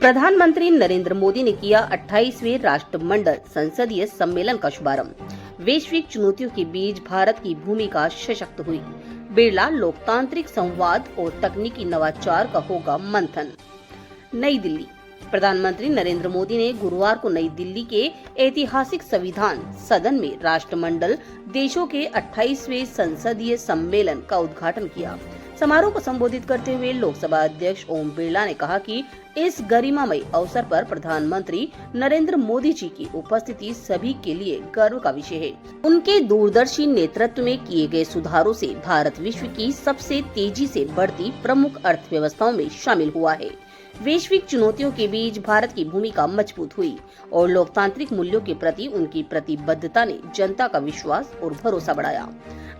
प्रधानमंत्री नरेंद्र मोदी ने किया 28वें राष्ट्रमंडल संसदीय सम्मेलन का शुभारंभ। वैश्विक चुनौतियों के बीच भारत की भूमिका सशक्त हुई। बिरला लोकतांत्रिक संवाद और तकनीकी नवाचार का होगा मंथन। नई दिल्ली। प्रधानमंत्री नरेंद्र मोदी ने गुरुवार को नई दिल्ली के ऐतिहासिक संविधान सदन में राष्ट्रमंडल देशों के 28वें संसदीय सम्मेलन का उद्घाटन किया। समारोह को संबोधित करते हुए लोकसभा अध्यक्ष ओम बिरला ने कहा कि इस गरिमामय अवसर पर प्रधानमंत्री नरेंद्र मोदी जी की उपस्थिति सभी के लिए गर्व का विषय है। उनके दूरदर्शी नेतृत्व में किए गए सुधारों से भारत विश्व की सबसे तेजी से बढ़ती प्रमुख अर्थव्यवस्थाओं में शामिल हुआ है। वैश्विक चुनौतियों के बीच भारत की भूमिका मजबूत हुई और लोकतांत्रिक मूल्यों के प्रति उनकी प्रतिबद्धता ने जनता का विश्वास और भरोसा बढ़ाया।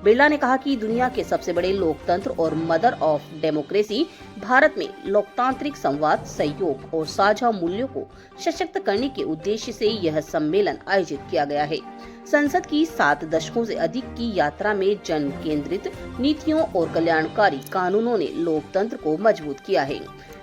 बिरला ने कहा कि दुनिया के सबसे बड़े लोकतंत्र और मदर ऑफ डेमोक्रेसी भारत में लोकतांत्रिक संवाद, सहयोग और साझा मूल्यों को सशक्त करने के उद्देश्य से यह सम्मेलन आयोजित किया गया है। संसद की 7 दशकों से अधिक की यात्रा में जन केंद्रित नीतियों और कल्याणकारी कानूनों ने लोकतंत्र को मजबूत किया है।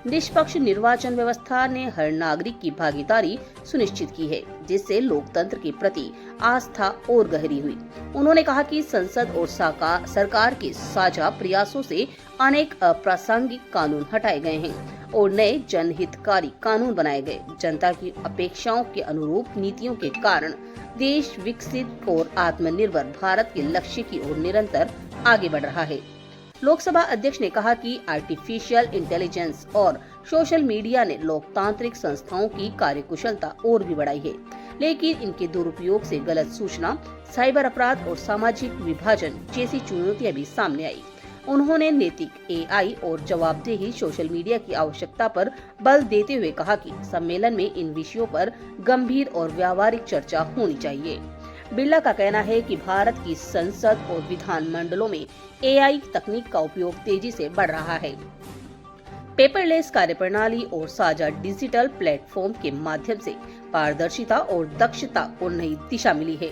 निष्पक्ष निर्वाचन व्यवस्था ने हर नागरिक की भागीदारी सुनिश्चित की है, जिससे लोकतंत्र के प्रति आस्था और गहरी हुई। उन्होंने कहा कि संसद और सरकार के साझा प्रयासों से अनेक अप्रासंगिक कानून हटाए गए हैं और नए जनहितकारी कानून बनाए गए। जनता की अपेक्षाओं के अनुरूप नीतियों के कारण देश विकसित और आत्मनिर्भर भारत के लक्ष्य की ओर निरंतर आगे बढ़ रहा है। लोकसभा अध्यक्ष ने कहा कि आर्टिफिशियल इंटेलिजेंस और सोशल मीडिया ने लोकतांत्रिक संस्थाओं की कार्यकुशलता और भी बढ़ाई है, लेकिन इनके दुरुपयोग से गलत सूचना, साइबर अपराध और सामाजिक विभाजन जैसी चुनौतियां भी सामने आई। उन्होंने नैतिक एआई और जवाबदेही सोशल मीडिया की आवश्यकता पर बल देते हुए कहा कि सम्मेलन में इन विषयों पर गंभीर और व्यावहारिक चर्चा होनी चाहिए। बिरला का कहना है कि भारत की संसद और विधानमंडलों में एआई तकनीक का उपयोग तेजी से बढ़ रहा है। पेपरलेस कार्यप्रणाली और साझा डिजिटल प्लेटफॉर्म के माध्यम से पारदर्शिता और दक्षता को नई दिशा मिली है।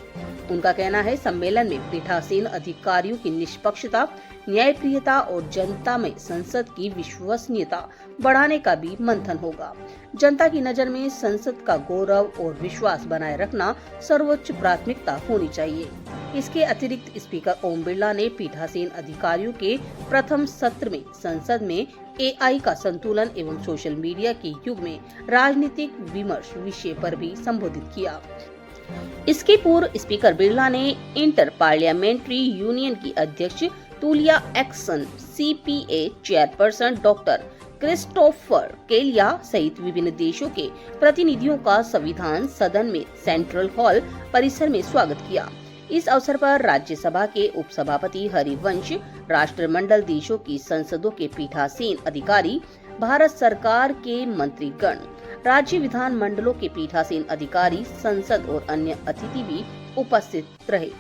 उनका कहना है सम्मेलन में पीठासीन अधिकारियों की निष्पक्षता, न्यायप्रियता और जनता में संसद की विश्वसनीयता बढ़ाने का भी मंथन होगा। जनता की नजर में संसद का गौरव और विश्वास बनाए रखना सर्वोच्च प्राथमिकता होनी चाहिए। इसके अतिरिक्त स्पीकर ओम बिरला ने पीठासीन अधिकारियों के प्रथम सत्र में संसद में एआई का संतुलन एवं सोशल मीडिया के युग में राजनीतिक विमर्श विषय पर भी संबोधित किया। इसके पूर्व स्पीकर बिरला ने इंटर पार्लियामेंट्री यूनियन की अध्यक्ष Tulia Ackson, CPA chairperson doctor Christopher Kalila सहित विभिन्न देशों के प्रतिनिधियों का संविधान सदन में सेंट्रल हॉल परिसर में स्वागत किया। इस अवसर पर राज्यसभा के उपसभापति हरिवंश, राष्ट्रमंडल देशों की संसदों के पीठासीन अधिकारी, भारत सरकार के मंत्रीगण, राज्य विधान मंडलों के पीठासीन अधिकारी, संसद और अन्य अतिथि भी उपस्थित रहे।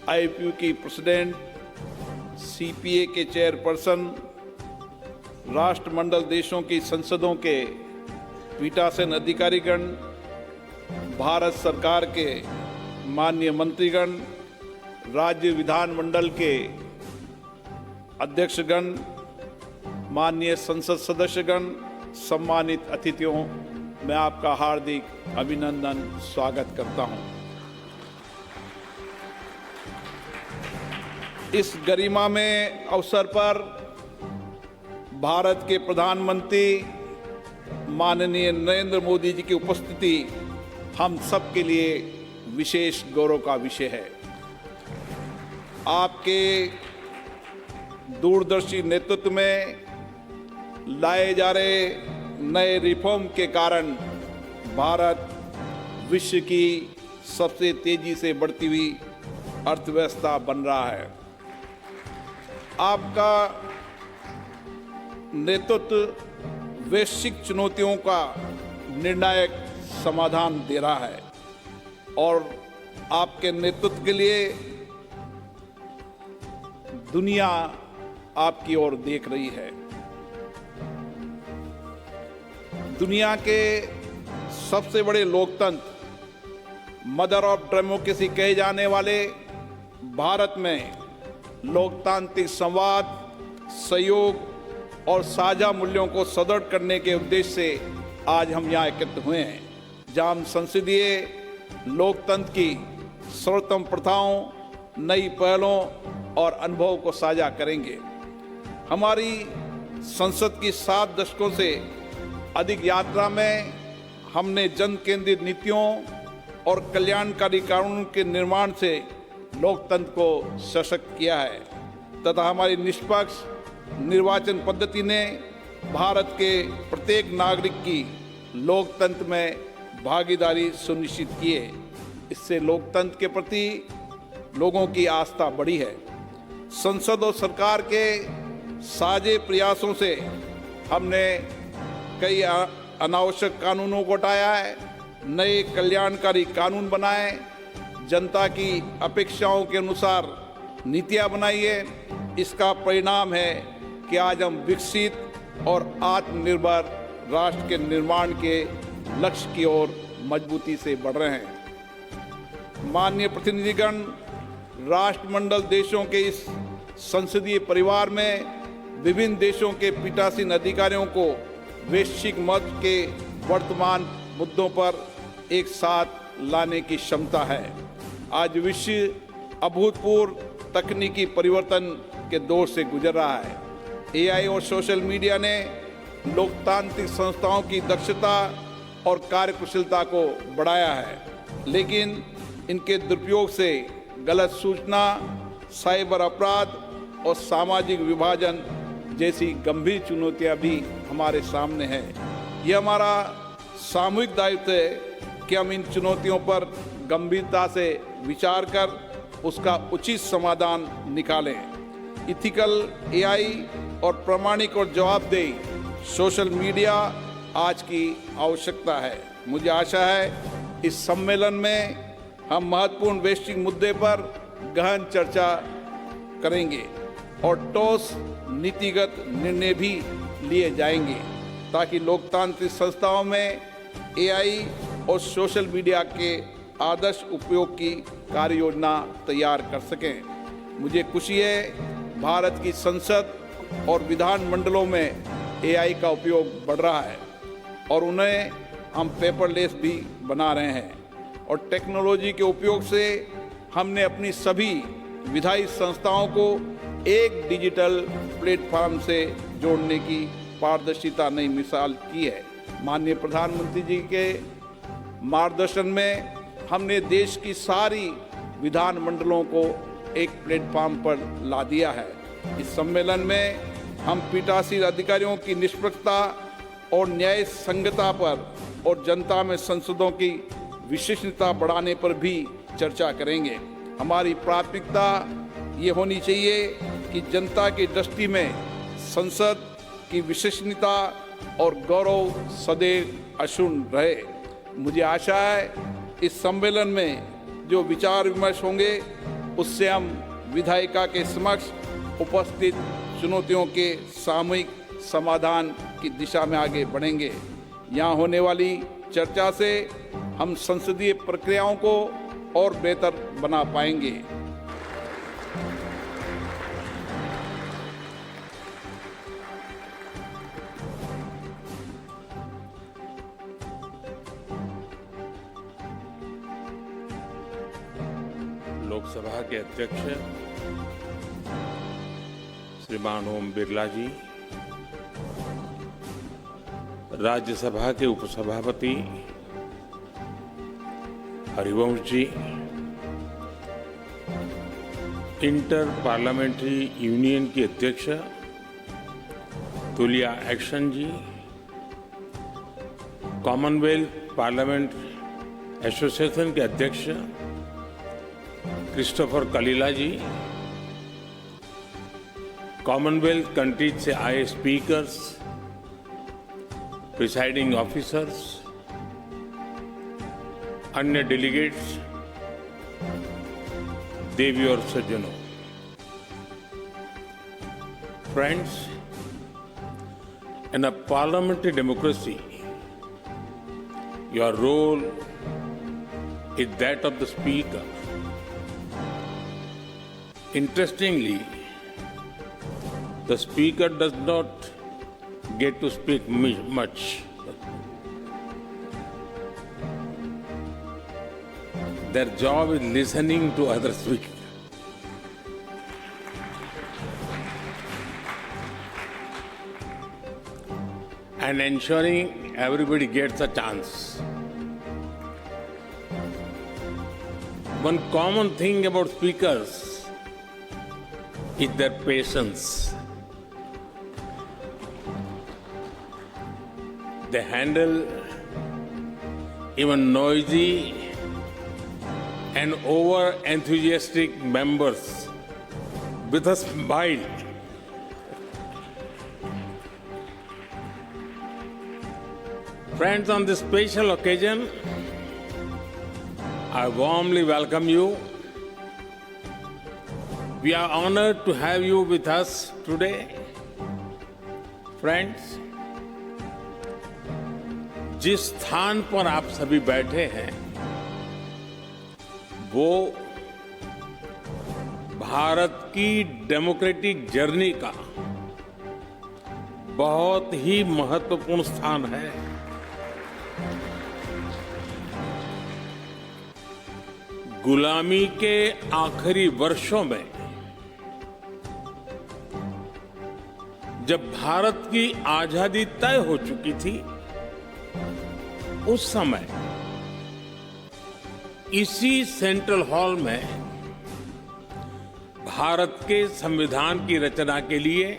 आईपीयू की प्रेसिडेंट, सीपीए के चेयरपर्सन, राष्ट्रमंडल देशों की संसदों के पीठासीन अधिकारीगण, भारत सरकार के माननीय मंत्रीगण, राज्य विधानमंडल के अध्यक्षगण, माननीय संसद सदस्यगण, सम्मानित अतिथियों, मैं आपका हार्दिक अभिनंदन स्वागत करता हूं। इस गरिमा में अवसर पर भारत के प्रधानमंत्री माननीय नरेंद्र मोदी जी की उपस्थिति हम सब के लिए विशेष गौरव का विषय है। आपके दूरदर्शी नेतृत्व में लाए जा रहे नए रिफॉर्म के कारण भारत विश्व की सबसे तेजी से बढ़ती हुई अर्थव्यवस्था बन रहा है। आपका नेतृत्व वैश्विक चुनौतियों का निर्णायक समाधान दे रहा है और आपके नेतृत्व के लिए दुनिया आपकी ओर देख रही है। दुनिया के सबसे बड़े लोकतंत्र, मदर ऑफ डेमोक्रेसी कहे जाने वाले भारत में लोकतांत्रिक संवाद, सहयोग और साझा मूल्यों को सुदृढ़ करने के उद्देश्य से आज हम यहाँ एकत्र हुए हैं, जहाँ हम संसदीय लोकतंत्र की सर्वोत्तम प्रथाओं, नई पहलों और अनुभव को साझा करेंगे। हमारी संसद की 7 दशकों से अधिक यात्रा में हमने जन केंद्रित नीतियों और कल्याणकारी कानूनों के निर्माण से लोकतंत्र को सशक्त किया है तथा हमारी निष्पक्ष निर्वाचन पद्धति ने भारत के प्रत्येक नागरिक की लोकतंत्र में भागीदारी सुनिश्चित की है। इससे लोकतंत्र के प्रति लोगों की आस्था बढ़ी है। संसद और सरकार के साझे प्रयासों से हमने कई अनावश्यक कानूनों को हटाया है, नए कल्याणकारी कानून बनाए, जनता की अपेक्षाओं के अनुसार नीतियां बनाई है। इसका परिणाम है कि आज हम विकसित और आत्मनिर्भर राष्ट्र के निर्माण के लक्ष्य की ओर मजबूती से बढ़ रहे हैं। माननीय प्रतिनिधिगण, राष्ट्रमंडल देशों के इस संसदीय परिवार में विभिन्न देशों के पीठासीन अधिकारियों को वैश्विक महत्व के वर्तमान मुद्दों पर एक साथ लाने की क्षमता है। आज विश्व अभूतपूर्व तकनीकी परिवर्तन के दौर से गुजर रहा है। एआई और सोशल मीडिया ने लोकतांत्रिक संस्थाओं की दक्षता और कार्यकुशलता को बढ़ाया है, लेकिन इनके दुरुपयोग से गलत सूचना, साइबर अपराध और सामाजिक विभाजन जैसी गंभीर चुनौतियां भी हमारे सामने हैं। यह हमारा सामूहिक दायित्व है कि हम इन चुनौतियों पर गंभीरता से विचार कर उसका उचित समाधान निकालें। इथिकल एआई और प्रामाणिक और जवाबदेही सोशल मीडिया आज की आवश्यकता है। मुझे आशा है इस सम्मेलन में हम महत्वपूर्ण वैश्विक मुद्दे पर गहन चर्चा करेंगे और ठोस नीतिगत निर्णय भी लिए जाएंगे ताकि लोकतांत्रिक संस्थाओं में एआई और सोशल मीडिया के आदर्श उपयोग की कार्य योजना तैयार कर सकें। मुझे खुशी है भारत की संसद और विधान मंडलों में एआई का उपयोग बढ़ रहा है और उन्हें हम पेपरलेस भी बना रहे हैं और टेक्नोलॉजी के उपयोग से हमने अपनी सभी विधायी संस्थाओं को एक डिजिटल प्लेटफॉर्म से जोड़ने की पारदर्शिता नई मिसाल की है। माननीय प्रधानमंत्री जी के मार्गदर्शन में हमने देश की सारी विधान मंडलों को एक प्लेटफॉर्म पर ला दिया है। इस सम्मेलन में हम पीठासीन अधिकारियों की निष्पक्षता और न्याय संगतता पर और जनता में संसदों की विश्वसनीयता बढ़ाने पर भी चर्चा करेंगे। हमारी प्राथमिकता ये होनी चाहिए कि जनता की दृष्टि में संसद की विश्वसनीयता और गौरव सदैव अक्षुण्ण रहे। मुझे आशा है इस सम्मेलन में जो विचार विमर्श होंगे उससे हम विधायिका के समक्ष उपस्थित चुनौतियों के सामूहिक समाधान की दिशा में आगे बढ़ेंगे। यहाँ होने वाली चर्चा से हम संसदीय प्रक्रियाओं को और बेहतर बना पाएंगे। लोकसभा के अध्यक्ष श्रीमान ओम बिरला जी, राज्यसभा के उपसभापति Harivansh ji, inter parliamentary union की अध्यक्ष तुलिया एक्शन जी, कॉमनवेल्थ पार्लियामेंट एसोसिएशन के अध्यक्ष क्रिस्टोफर कलीला जी, कॉमनवेल्थ कंट्रीज से आए स्पीकर्स, प्रिसाइडिंग ऑफिसर्स, अन्य डेलीगेट्स, देवी और सज्जनों, friends, in a parliamentary democracy, Your role is that of the speaker. Interestingly, the speaker does not get to speak much. Their job is listening to other speakers. And ensuring everybody gets a chance. One common thing about speakers is their patience. They handle even noisy and over-enthusiastic members with a smile. Friends, on this special occasion, I warmly welcome you. We are honored to have you with us today. Friends, जिस स्थान पर आप सभी बैठे हैं, वो भारत की democratic journey का बहुत ही महत्वपूर्ण स्थान है। गुलामी के आखिरी वर्षों में जब भारत की आजादी तय हो चुकी थी, उस समय इसी सेंट्रल हॉल में भारत के संविधान की रचना के लिए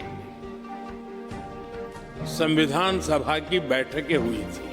संविधान सभा की बैठकें हुई थी।